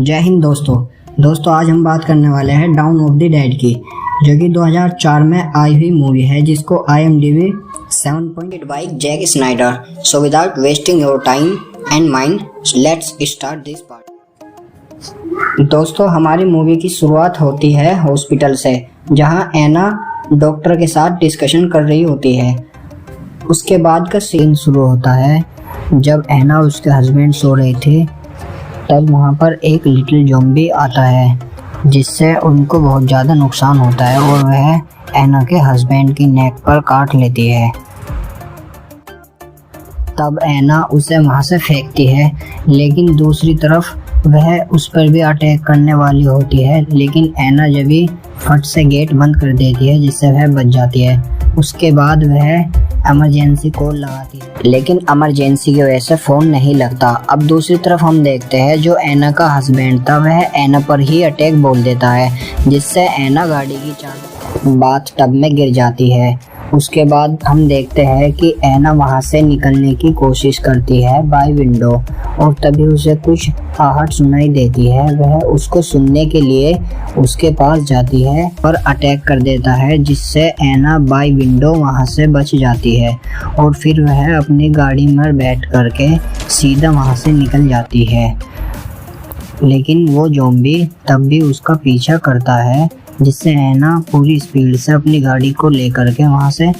जय हिंद दोस्तों आज हम बात करने वाले हैं डाउन ऑफ द डेड की, जो कि 2004 में आई हुई मूवी है, जिसको IMDb 7.8 by Jack Snyder. So without wasting your time and mind, let's start this part. दोस्तों, हमारी मूवी की शुरुआत होती है हॉस्पिटल से, जहां एना डॉक्टर के साथ डिस्कशन कर रही होती है। उसके बाद का सीन शुरू होता है जब एना उसके हस्बैंड सो रहे थे, तब वहाँ पर एक लिटिल ज़ॉम्बी आता है, जिससे उनको बहुत ज़्यादा नुकसान होता है और वह एना के हस्बैंड की नेक पर काट लेती है। तब एना उसे वहाँ से फेंकती है, लेकिन दूसरी तरफ वह उस पर भी अटैक करने वाली होती है, लेकिन एना जब भी फट से गेट बंद कर देती है, जिससे वह बच जाती है। उसके बाद वह इमरजेंसी कॉल लगाती है, लेकिन इमरजेंसी की वजह से फ़ोन नहीं लगता। अब दूसरी तरफ हम देखते हैं जो एना का हस्बैंड था, वह एना पर ही अटैक बोल देता है, जिससे एना गाड़ी की चाबी बाथ टब में गिर जाती है। उसके बाद हम देखते हैं कि एना वहां से निकलने की कोशिश करती है बाय विंडो, और तभी उसे कुछ आहट सुनाई देती है। वह उसको सुनने के लिए उसके पास जाती है पर अटैक कर देता है, जिससे एना बाय विंडो वहां से बच जाती है, और फिर वह अपनी गाड़ी में बैठ करके सीधा वहां से निकल जाती है। लेकिन वो ज़ॉम्बी तब भी उसका पीछा करता है, जिससे एना पूरी स्पीड से अपनी गाड़ी को लेकर के वहां से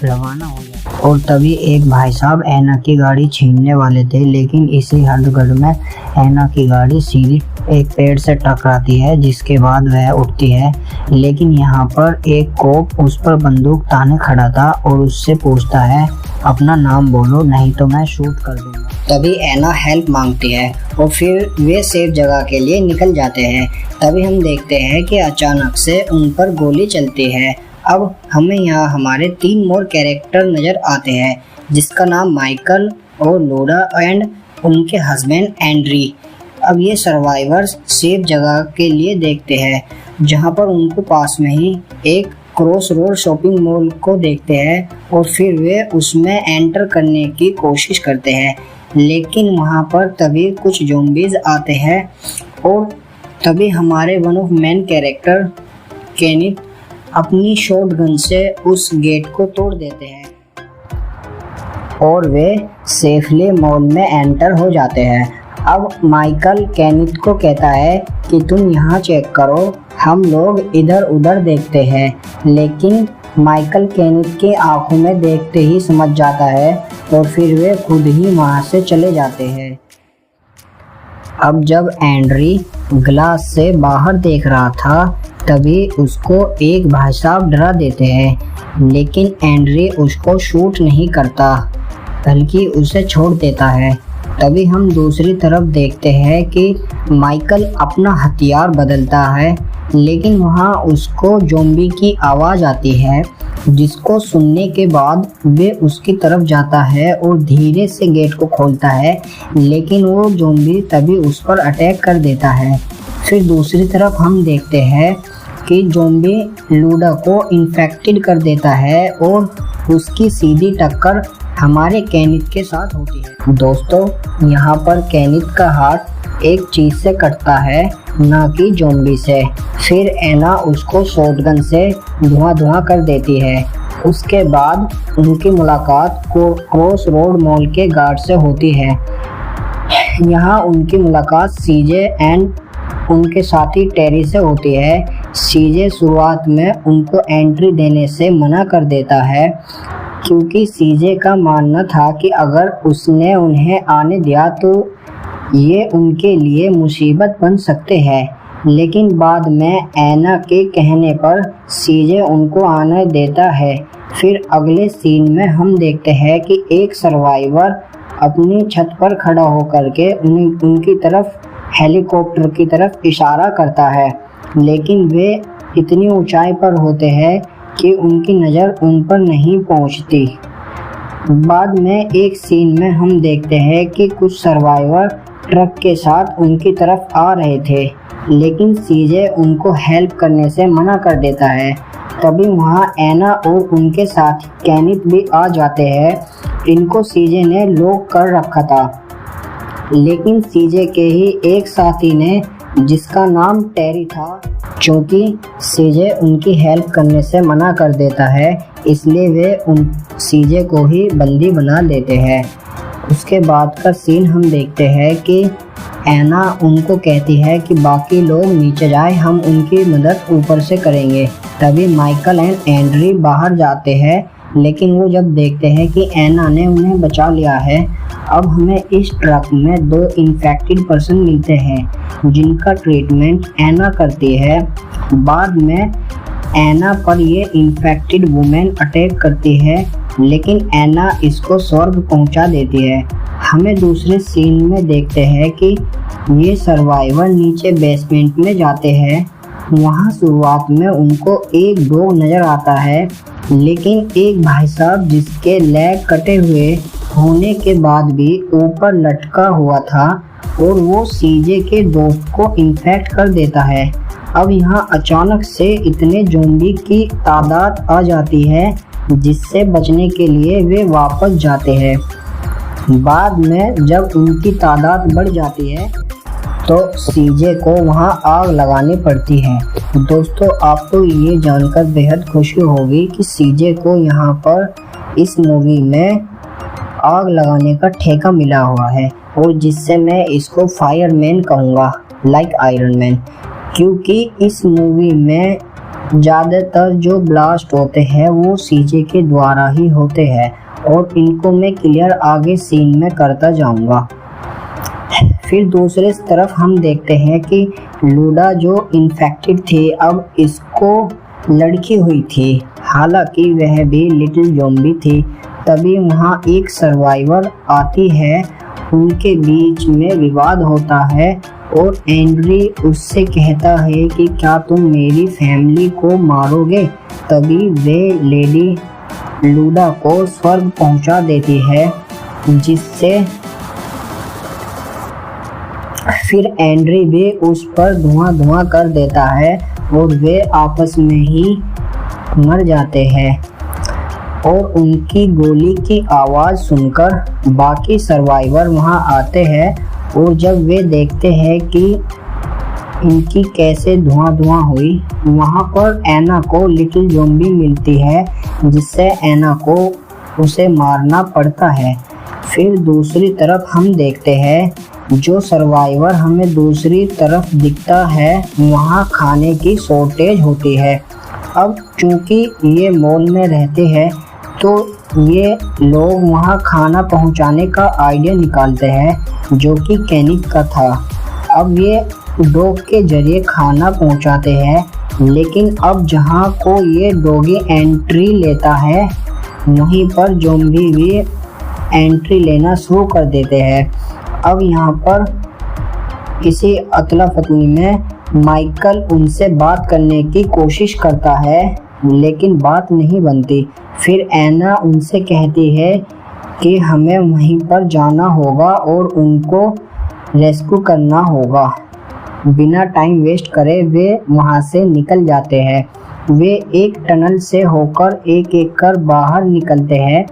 रवाना हो गया। और तभी एक भाई साहब एना की गाड़ी छीनने वाले थे, लेकिन इसी हड़बड़ी में एना की गाड़ी सीधी एक पेड़ से टकराती है, जिसके बाद वह उठती है। लेकिन यहाँ पर एक कोप उस पर बंदूक ताने खड़ा था और उससे पूछता है, अपना नाम बोलो नहीं तो मैं शूट कर दूंगा। तभी एना हेल्प मांगती है और फिर वे सेफ जगह के लिए निकल जाते हैं। तभी हम देखते हैं कि अचानक से उन पर गोली चलती है। अब हमें यहाँ हमारे 3 मोर कैरेक्टर नज़र आते हैं, जिसका नाम माइकल और लोडा एंड उनके हस्बैंड एंड्री। अब ये सर्वाइवर्स सेफ जगह के लिए देखते हैं, जहाँ पर उनको पास में ही एक क्रॉस रोड शॉपिंग मॉल को देखते हैं, और फिर वे उसमें एंटर करने की कोशिश करते हैं। लेकिन वहाँ पर तभी कुछ ज़ॉम्बीज़ आते हैं, और तभी हमारे one of main character Kenneth अपनी शॉटगन से उस गेट को तोड़ देते हैं, और वे सेफली मॉल में एंटर हो जाते हैं। अब माइकल केनिथ को कहता है कि तुम यहाँ चेक करो, हम लोग इधर उधर देखते हैं। लेकिन माइकल केनिथ की आंखों में देखते ही समझ जाता है, और फिर वे खुद ही वहाँ से चले जाते हैं। अब जब एंड्री ग्लास से बाहर देख रहा था, तभी उसको एक भाई साहब डरा देते हैं, लेकिन एंड्री उसको शूट नहीं करता, बल्कि उसे छोड़ देता है। तभी हम दूसरी तरफ देखते हैं कि माइकल अपना हथियार बदलता है, लेकिन वहाँ उसको ज़ॉम्बी की आवाज़ आती है, जिसको सुनने के बाद वे उसकी तरफ जाता है और धीरे से गेट को खोलता है, लेकिन वो ज़ॉम्बी तभी उस पर अटैक कर देता है। फिर दूसरी तरफ हम देखते हैं कि ज़ॉम्बी लूडा को इन्फेक्टेड कर देता है, और उसकी सीधी टक्कर हमारे केनिथ के साथ होती है। दोस्तों, यहाँ पर केनिथ का हाथ एक चीज़ से कटता है, ना कि ज़ॉम्बी से। फिर एना उसको शॉटगन से धुआं कर देती है। उसके बाद उनकी मुलाकात क्रॉस रोड मॉल के गार्ड से होती है। यहाँ उनकी मुलाकात सीजे एंड उनके साथी टेरी से होती है। सीजे शुरुआत में उनको एंट्री देने से मना कर देता है, क्योंकि सीजे का मानना था कि अगर उसने उन्हें आने दिया तो ये उनके लिए मुसीबत बन सकते हैं। लेकिन बाद में एना के कहने पर सीजे उनको आने देता है। फिर अगले सीन में हम देखते हैं कि एक सर्वाइवर अपनी छत पर खड़ा होकर के उनकी तरफ हेलीकॉप्टर की तरफ इशारा करता है, लेकिन वे इतनी ऊंचाई पर होते हैं कि उनकी नज़र उन पर नहीं पहुंचती। बाद में एक सीन में हम देखते हैं कि कुछ सर्वाइवर ट्रक के साथ उनकी तरफ आ रहे थे, लेकिन सीजे उनको हेल्प करने से मना कर देता है। तभी वहाँ एना और उनके साथ केनिथ भी आ जाते हैं। इनको सीजे ने लॉक कर रखा था, लेकिन सीजे के ही एक साथी ने जिसका नाम टेरी था। चूँकि सीजे उनकी हेल्प करने से मना कर देता है, इसलिए वे उन सीजे को ही बंदी बना देते हैं। उसके बाद का सीन हम देखते हैं कि एना उनको कहती है कि बाकी लोग नीचे जाए, हम उनकी मदद ऊपर से करेंगे। तभी माइकल एंड एंड्री बाहर जाते हैं, लेकिन वो जब देखते हैं कि एना ने उन्हें बचा लिया है, अब हमें इस ट्रक में 2 इन्फेक्टेड पर्सन मिलते हैं जिनका ट्रीटमेंट एना करती है। बाद में एना पर ये इन्फेक्टेड वुमेन अटैक करती है, लेकिन एना इसको स्वर्ग पहुंचा देती है। हमें दूसरे सीन में देखते हैं कि ये सर्वाइवर नीचे बेसमेंट में जाते हैं। वहाँ शुरुआत में उनको एक डॉग नज़र आता है, लेकिन एक भाई साहब जिसके लेग कटे हुए होने के बाद भी ऊपर लटका हुआ था और वो सीजे के दोस्त को इन्फेक्ट कर देता है। अब यहाँ अचानक से इतने ज़ॉम्बी की तादाद आ जाती है, जिससे बचने के लिए वे वापस जाते हैं। बाद में जब उनकी तादाद बढ़ जाती है तो सीजे को वहां आग लगानी पड़ती है। दोस्तों, आपको ये जानकर बेहद खुशी होगी कि सीजे को यहाँ पर इस मूवी में आग लगाने का ठेका मिला हुआ है, और जिससे मैं इसको फायरमैन कहूँगा, लाइक आयरन मैन, क्योंकि इस मूवी में ज़्यादातर जो ब्लास्ट होते हैं वो सीजे के द्वारा ही होते हैं, और इनको मैं क्लियर आगे सीन में करता जाऊंगा। फिर दूसरे तरफ हम देखते हैं कि लूडा जो इन्फेक्टेड थी, अब इसको लड़की हुई थी, हालांकि वह भी लिटिल ज़ॉम्बी थी। तभी वहाँ एक सर्वाइवर आती है, उनके बीच में विवाद होता है और एंड्री उससे कहता है कि क्या तुम मेरी फैमिली को मारोगे। तभी वे लेडी लूडा को स्वर्ग पहुंचा देती है, जिससे फिर एंड्री भी उस पर धुआं कर देता है और वे आपस में ही मर जाते हैं। और उनकी गोली की आवाज़ सुनकर बाकी सर्वाइवर वहां आते हैं, और जब वे देखते हैं कि इनकी कैसे धुआं हुई, वहां पर एना को लिटिल ज़ॉम्बी मिलती है, जिससे एना को उसे मारना पड़ता है। फिर दूसरी तरफ हम देखते हैं जो सर्वाइवर हमें दूसरी तरफ दिखता है, वहाँ खाने की शॉर्टेज होती है। अब चूँकि ये मॉल में रहते हैं तो ये लोग वहाँ खाना पहुँचाने का आइडिया निकालते हैं, जो कि केनिथ का था। अब ये डॉग के जरिए खाना पहुँचाते हैं, लेकिन अब जहाँ को ये डॉगी एंट्री लेता है, वहीं पर ज़ॉम्बी भी एंट्री लेना शुरू कर देते हैं। अब यहाँ पर किसी अतला फतली में माइकल उनसे बात करने की कोशिश करता है, लेकिन बात नहीं बनती। फिर एना उनसे कहती है कि हमें वहीं पर जाना होगा और उनको रेस्क्यू करना होगा। बिना टाइम वेस्ट करे वे वहां से निकल जाते हैं। वे एक टनल से होकर एक एक कर बाहर निकलते हैं,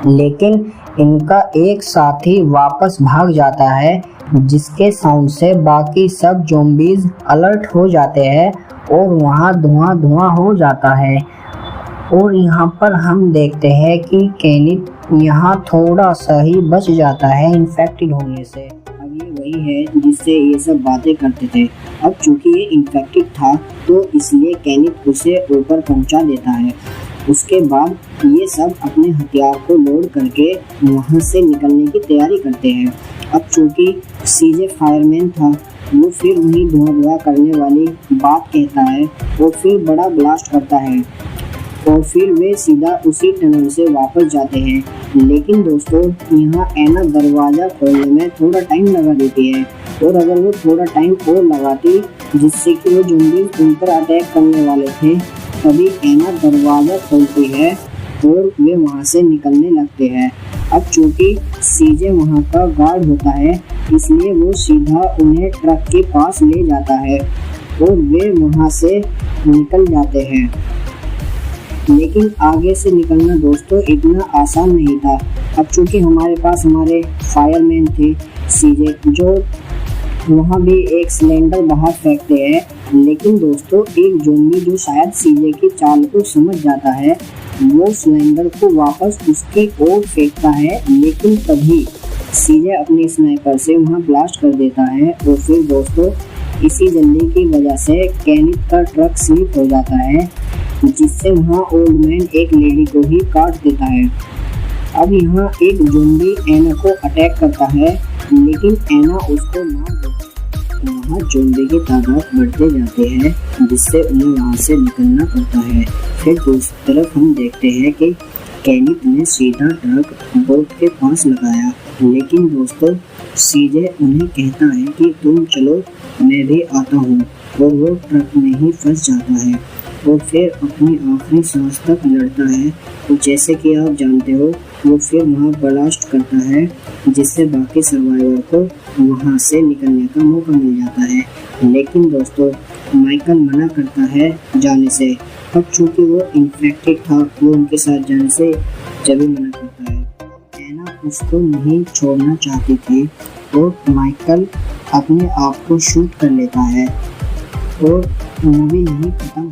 लेकिन इनका एक साथी वापस भाग जाता है, जिसके साउंड से बाकी सब ज़ॉम्बीज़ अलर्ट हो जाते हैं और वहाँ धुआं हो जाता है। और यहाँ पर हम देखते हैं कि केनिथ यहाँ थोड़ा सा ही बच जाता है इन्फेक्टेड होने से। अब ये वही है जिससे ये सब बातें करते थे। अब चूंकि ये इन्फेक्टेड था तो इसलिए केनिथ उसे ऊपर पहुँचा देता है। उसके बाद ये सब अपने हथियार को लोड करके वहाँ से निकलने की तैयारी करते हैं। अब चूंकि सीजे फायरमैन था, वो फिर वही धुआं करने वाली बात कहता है और फिर बड़ा ब्लास्ट करता है, और फिर वे सीधा उसी टनल से वापस जाते हैं। लेकिन दोस्तों, यहाँ एना दरवाज़ा खोलने में थोड़ा टाइम लगा देती है, और अगर वो थोड़ा टाइम और लगाती जिससे कि वो ज़ॉम्बीज़ उन पर अटैक करने वाले थे, तभी एना दरवाज़ा खोलती है और वे वहाँ से निकलने लगते हैं। अब चूँकि सीजे वहाँ का गार्ड होता है, इसलिए वो सीधा उन्हें ट्रक के पास ले जाता है और वे वहाँ से निकल जाते हैं। लेकिन आगे से निकलना दोस्तों इतना आसान नहीं था। अब चूँकि हमारे पास हमारे फायरमैन थे सीजे, जो वहाँ भी एक सिलेंडर बाहर फेंकते हैं, लेकिन दोस्तों एक ज़ॉम्बी जो शायद सीजे की चाल को समझ जाता है, वो सिलेंडर को वापस उसकी ओर फेंकता है, लेकिन तभी सीजे अपनी स्नाइपर से वहाँ ब्लास्ट कर देता है। और फिर दोस्तों इसी जल्दी की वजह से केनिथ का ट्रक स्लिप हो जाता है, जिससे वहाँ ओल्ड मैन एक लेडी को ही काट देता है। अब यहाँ एक ज़ॉम्बी एना को अटैक करता है, लेकिन एना उसको मार देता है। वहाँ ज़ॉम्बी की तादाद बढ़ते जाते हैं, जिससे उन्हें वहाँ से निकलना पड़ता है। फिर दूसरी तरफ हम देखते हैं कि केनिथ ने सीधा ट्रक बोट के पास लगाया, लेकिन दोस्तों सीजे उन्हें कहता है कि तुम चलो मैं भी आता हूँ, और वो ट्रक में ही फंस जाता है और फिर अपनी आखिरी सांस तक लड़ता है। तो जैसे कि आप जानते हो वो फिर वहाँ ब्लास्ट करता है, जिससे बाकी सर्वाइवर को वहाँ से निकलने का मौका मिल जाता है। लेकिन दोस्तों माइकल मना करता है जाने से। अब चूँकि वो इन्फेक्टेड था, वो उनके साथ जाने से जब भी मना करता है। एना उसको नहीं छोड़ना चाहती थी और माइकल अपने आप को शूट कर लेता है और मूवी यहीं खत्म